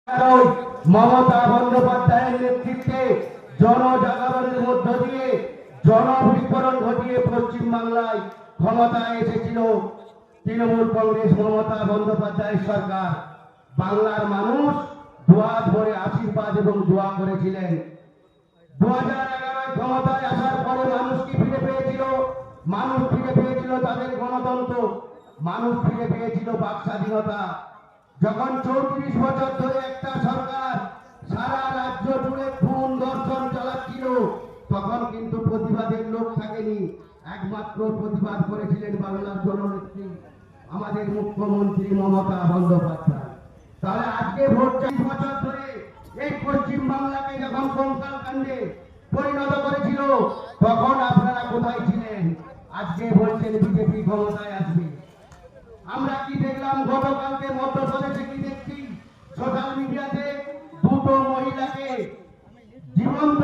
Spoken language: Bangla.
মমতা বন্দ্যোপাধ্যায়ের নেতৃত্বে জনজাগরণের মধ্য দিয়ে জনবিস্ফোরণ ঘটিয়ে পশ্চিমবাংলায় ক্ষমতায় এসেছিল তৃণমূল কংগ্রেস মমতা বন্দ্যোপাধ্যায়ের সরকার। বাংলার মানুষ দুহাত ভরে আশীর্বাদ এবং দোয়া করেছিলেন। 2011 ক্ষমতায় আসার পরে মানুষ কি ফিরে পেয়েছিল? মানুষ ফিরে পেয়েছিল তাদের গণতন্ত্র, মানুষ ফিরে পেয়েছিল বাক স্বাধীনতা। যখন 34 বছর ধরে একটা সরকার সারা রাজ্য জুড়ে খুন ধর্ষণ চালাচ্ছিল, তখন কিন্তু প্রতিবাদের লোক থাকেনি। একমাত্র প্রতিবাদ করেছিলেন বাংলার জননেত্রী আমাদের মুখ্যমন্ত্রী মমতা বন্দ্যোপাধ্যায়। তাহলে আজকে ভোট 40 বছর ধরে এই পশ্চিম বাংলাকে যখন কঙ্কাল কাণ্ডে পরিণত করেছিল, তখন আপনারা কোথায় ছিলেন? আজকে বলছেন বিজেপি ক্ষমতায় আসবে। আমরা কি দেখলাম গতকালকে মধ্যপ্রদেশে? কি দেখছি সোশ্যাল মিডিয়াতে? দুটো মহিলাকে জীবন্ত